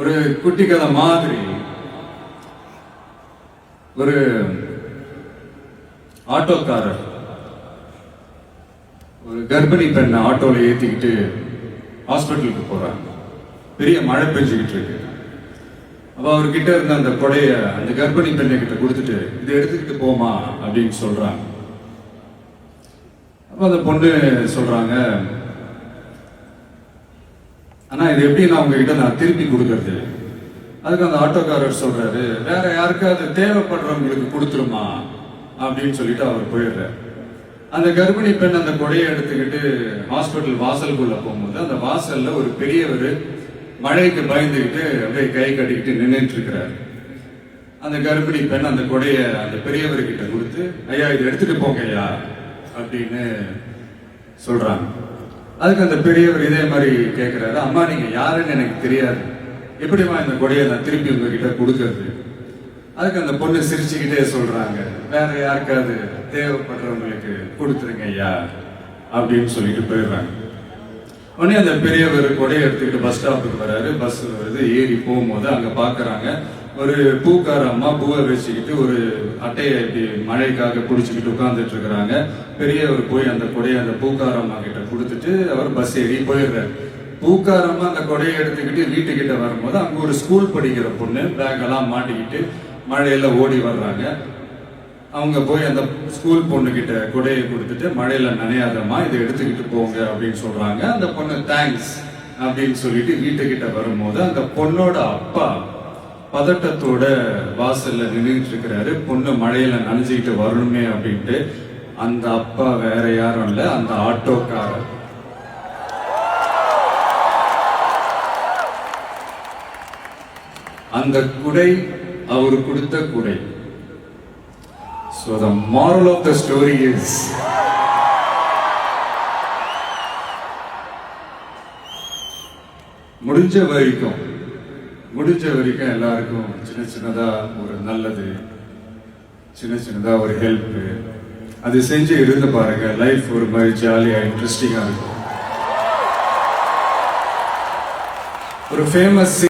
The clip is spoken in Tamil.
ஒரு குட்டி கதை மாதிரி ஒரு ஆட்டோக்காரர் ஒரு கர்ப்பிணி பெண்ணை ஆட்டோல ஏத்திக்கிட்டு ஹாஸ்பிட்டலுக்கு போறாங்க. பெரிய மழை பெஞ்சுக்கிட்டு இருக்கு. அப்ப அவர்கிட்ட இருந்த அந்த கொடைய அந்த கர்ப்பிணி பெண்ணை கிட்ட கொடுத்துட்டு இதை எடுத்துக்கிட்டு போமா அப்படின்னு சொல்றாங்க. அப்ப அந்த பொண்ணு சொல்றாங்க, ஆனா இது எப்படி நான் உங்ககிட்ட நான் திருப்பி கொடுக்கறது? அதுக்கு அந்த ஆட்டோக்காரர் சொல்றாரு, வேற யாருக்காவது தேவைப்படுறவங்களுக்கு கொடுத்துருமா அப்படின்னு சொல்லிட்டு அவர் போயிடுறாரு. அந்த கர்ப்பிணி பெண் அந்த கொடையை எடுத்துக்கிட்டு ஹாஸ்பிட்டல் வாசலுக்குள்ள போகும்போது அந்த வாசல்ல ஒரு பெரியவர் மழைக்கு பயந்துக்கிட்டு அப்படியே கை கட்டிக்கிட்டு நின்றுட்டு இருக்கிறாரு. அந்த கர்ப்பிணி பெண் அந்த கொடைய அந்த பெரியவர்கிட்ட கொடுத்து, ஐயா இதை எடுத்துட்டு போங்க ஐயா அப்படின்னு சொல்றாங்க. அதுக்கு அந்த பெரியவர் இதே மாதிரி கேட்கிறாரு, அம்மா நீங்க யாருன்னு எனக்கு தெரியாது, எப்படிமா இந்த கொடையை நான் திருப்பி உங்ககிட்ட கொடுக்கறது? அதுக்கு அந்த பொண்ணு சிரிச்சுக்கிட்டே சொல்றாங்க, வேற யாருக்காவது தேவைப்படுறவங்களுக்கு கொடுத்துருங்க ஐயா அப்படின்னு சொல்லிட்டு போயிடுறாங்க. உடனே அந்த பெரியவர் கொடையை எடுத்துக்கிட்டு பஸ் ஸ்டாப்புக்கு வராரு. பஸ் வருது, ஏறி போகும்போது அங்க பாக்குறாங்க ஒரு பூக்கார அம்மா பூவை வச்சுக்கிட்டு ஒரு அட்டையை இப்படி மழைக்காக பிடிச்சிக்கிட்டு உட்கார்ந்துட்டு இருக்கிறாங்க. பெரியவர் போய் அந்த கொடையை அந்த பூக்கார அம்மா கிட்ட கொடுத்துட்டு அவர் பஸ் ஏறி போயிடுறாரு. பூக்காரம்மா அந்த கொடையை எடுத்துக்கிட்டு வீட்டுக்கிட்ட வரும்போது அங்க ஒரு ஸ்கூல் படிக்கிற பொண்ணு பேக் எல்லாம் மாட்டிக்கிட்டு மழையில ஓடி வர்றாங்க. அவங்க போய் அந்த ஸ்கூல் பொண்ணு கிட்ட கொடையை கொடுத்துட்டு, மழையில நனையாதம்மா இதை எடுத்துக்கிட்டு போங்க அப்படின்னு சொல்றாங்க. அந்த பொண்ணு தேங்க்ஸ் அப்படின்னு சொல்லிட்டு வீட்டுக்கிட்ட வரும்போது அந்த பொண்ணோட அப்பா பதட்டத்தோட வாசல்ல நின்றுட்டு இருக்கிறாரு. பொண்ணு மழையில நனைஞ்சுக்கிட்டு வரணுமே அப்படின்ட்டு. அந்த அப்பா வேற யாரும் இல்ல, அந்த ஆட்டோக்காரர். அந்த குடை அவர் கொடுத்த குடை. So the moral of the story is, முடிஞ்ச வரைக்கும் எல்லாருக்கும் சின்ன சின்னதா ஒரு நல்லது, சின்ன சின்னதா ஒரு ஹெல்ப் அது செஞ்சு இருந்து பாருங்க. லைஃப் ஒரு மாதிரி ஜாலியா இன்ட்ரெஸ்டிங்கா இருக்கும். ஒரு ஃபேமஸ்